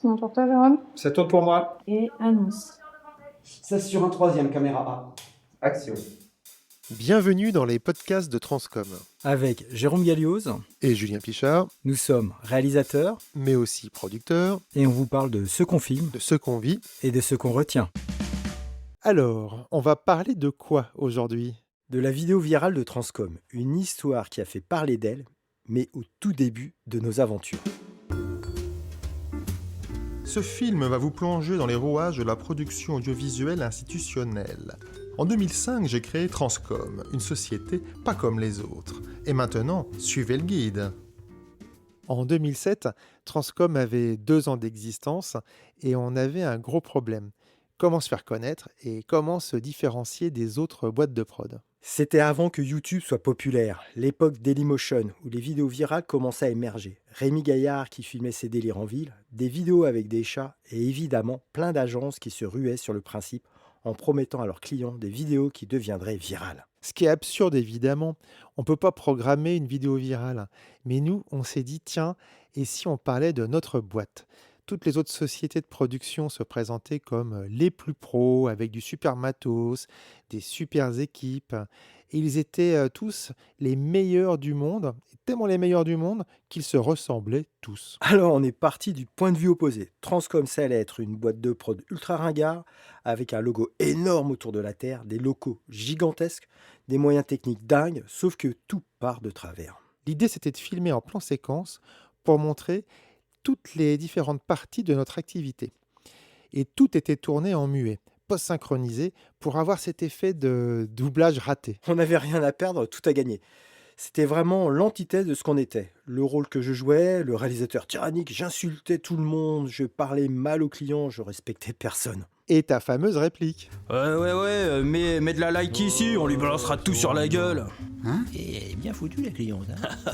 mon tour, toi, Jérôme. Ça tourne pour moi. Et annonce. Ça sur un troisième, caméra A. Action. Bienvenue dans les podcasts de Transcom. Avec Jérôme Galliose, Et Julien Pichard, nous sommes réalisateurs mais aussi producteurs et on vous parle de ce qu'on filme de ce qu'on vit. et de ce qu'on retient. Alors, on va parler de quoi aujourd'hui ? De la vidéo virale de Transcom, une histoire qui a fait parler d'elle, mais au tout début de nos aventures. Ce film va vous plonger dans les rouages de la production audiovisuelle institutionnelle. En 2005, j'ai créé Transcom, une société pas comme les autres. Et maintenant, suivez le guide. En 2007, Transcom avait 2 ans d'existence et on avait un gros problème. Comment se faire connaître et comment se différencier des autres boîtes de prod ? C'était avant que YouTube soit populaire, l'époque Dailymotion, où les vidéos virales commençaient à émerger. Rémi Gaillard qui filmait ses délires en ville, des vidéos avec des chats et évidemment plein d'agences qui se ruaient sur le principe en promettant à leurs clients des vidéos qui deviendraient virales. Ce qui est absurde évidemment, on ne peut pas programmer une vidéo virale. Mais nous, on s'est dit, tiens, et si on parlait de notre boîte ? Toutes les autres sociétés de production se présentaient comme les plus pros, avec du super matos, des super équipes. Et ils étaient tous les meilleurs du monde, tellement les meilleurs du monde qu'ils se ressemblaient tous. Alors on est parti du point de vue opposé. Transcom, ça allait être une boîte de prod ultra ringard, avec un logo énorme autour de la Terre, des locaux gigantesques, des moyens techniques dingues, sauf que tout part de travers. L'idée, c'était de filmer en plan séquence pour montrer toutes les différentes parties de notre activité. Et tout était tourné en muet, post-synchronisé, pour avoir cet effet de doublage raté. On n'avait rien à perdre, tout à gagner. C'était vraiment l'antithèse de ce qu'on était. Le rôle que je jouais, le réalisateur tyrannique, j'insultais tout le monde, je parlais mal aux clients, je respectais personne. Et ta fameuse réplique. Mais de la like ici, on lui balancera tout sur la gueule. Et bien foutu la cliente.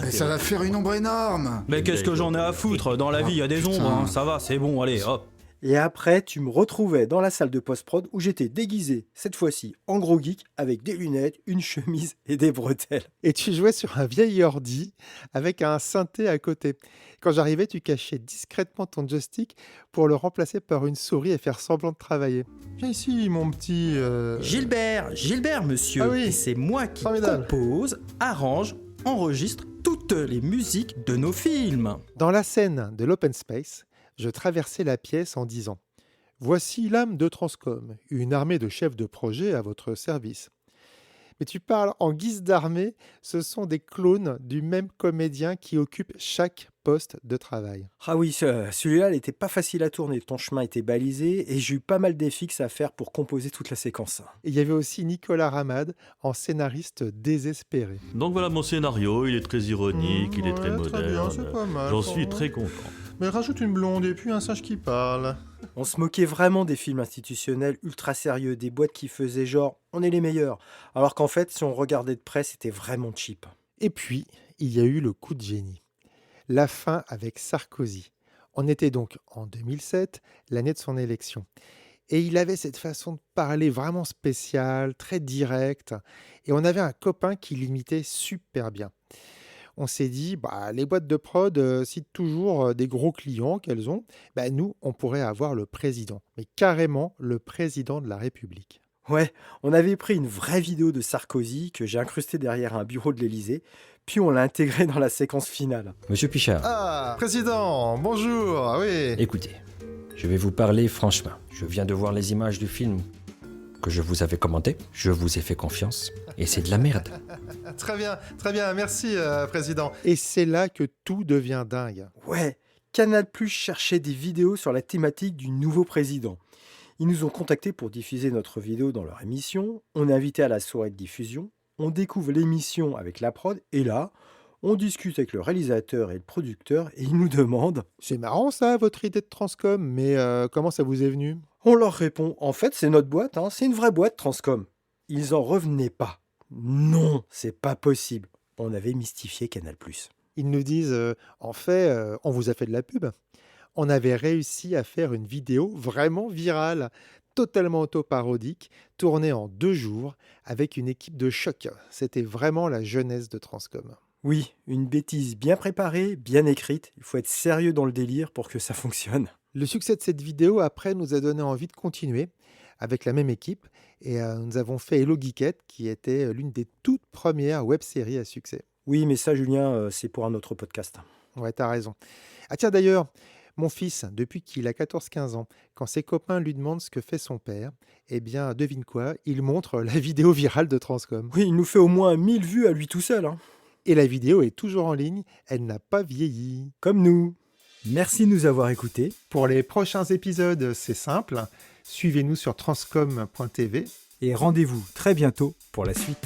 Et ça va faire une ombre énorme. Mais qu'est-ce que j'en ai à foutre? Dans la vie, il y a des ombres, hein. Ça va, c'est bon, allez, hop. Et après, tu me retrouvais dans la salle de post-prod où j'étais déguisé, cette fois-ci en gros geek, avec des lunettes, une chemise et des bretelles. Et tu jouais sur un vieil ordi avec un synthé à côté. Quand j'arrivais, tu cachais discrètement ton joystick pour le remplacer par une souris et faire semblant de travailler. Viens ici, mon petit... Gilbert, monsieur. Ah oui. Et c'est moi qui Formidable. compose, arrange, enregistre toutes les musiques de nos films. Dans la scène de l'open space, je traversais la pièce en disant « Voici l'âme de Transcom, une armée de chefs de projet à votre service. » Mais tu parles en guise d'armée, ce sont des clones du même comédien qui occupe chaque poste de travail. Ah oui, celui-là, il n'était pas facile à tourner, ton chemin était balisé et j'ai eu pas mal d'effixes à faire pour composer toute la séquence. Et il y avait aussi Nicolas Ramad en scénariste désespéré. Donc voilà mon scénario, il est très ironique, il est très Ouais, moderne. très bien, c'est pas mal, J'en pour suis moi. très content. Mais rajoute une blonde et puis un singe qui parle. On se moquait vraiment des films institutionnels ultra sérieux, des boîtes qui faisaient genre « on est les meilleurs », alors qu'en fait, si on regardait de près, c'était vraiment cheap. Et puis, il y a eu le coup de génie. La fin avec Sarkozy. On était donc en 2007, l'année de son élection. Et il avait cette façon de parler vraiment spéciale, très directe. Et on avait un copain qui l'imitait super bien. On s'est dit, les boîtes de prod citent toujours des gros clients qu'elles ont. Nous, on pourrait avoir le président, mais carrément le président de la République. Ouais, on avait pris une vraie vidéo de Sarkozy que j'ai incrustée derrière un bureau de l'Élysée, puis on l'a intégrée dans la séquence finale. Monsieur Pichard, Ah, président, bonjour, ah oui. écoutez, je vais vous parler franchement. Je viens de voir les images du film que je vous avais commandé. Je vous ai fait confiance et c'est de la merde. Très bien, merci, président. Et c'est là que tout devient dingue. Ouais, Canal+ cherchait des vidéos sur la thématique du nouveau président. Ils nous ont contactés pour diffuser notre vidéo dans leur émission, on est invité à la soirée de diffusion, on découvre l'émission avec la prod, et là, on discute avec le réalisateur et le producteur, et ils nous demandent... C'est marrant ça, votre idée de Transcom, mais comment ça vous est venu ? On leur répond, en fait c'est notre boîte, c'est une vraie boîte Transcom. Ils en revenaient pas. Non, c'est pas possible. On avait mystifié Canal+. Ils nous disent, en fait, on vous a fait de la pub. On avait réussi à faire une vidéo vraiment virale, totalement auto-parodique, tournée en 2 jours, avec une équipe de choc. C'était vraiment la jeunesse de Transcom. Oui, une bêtise bien préparée, bien écrite. Il faut être sérieux dans le délire pour que ça fonctionne. Le succès de cette vidéo, après, nous a donné envie de continuer avec la même équipe. Et nous avons fait Hello Geekette, qui était l'une des toutes premières web-séries à succès. Oui, mais ça, Julien, c'est pour un autre podcast. Ouais, t'as raison. Ah tiens, d'ailleurs, mon fils, depuis qu'il a 14-15 ans, quand ses copains lui demandent ce que fait son père, eh bien, devine quoi, il montre la vidéo virale de Transcom. Oui, il nous fait au moins 1000 vues à lui tout seul, hein. Et la vidéo est toujours en ligne, elle n'a pas vieilli. Comme nous. Merci de nous avoir écoutés. Pour les prochains épisodes, c'est simple. Suivez-nous sur transcom.tv. Et rendez-vous très bientôt pour la suite.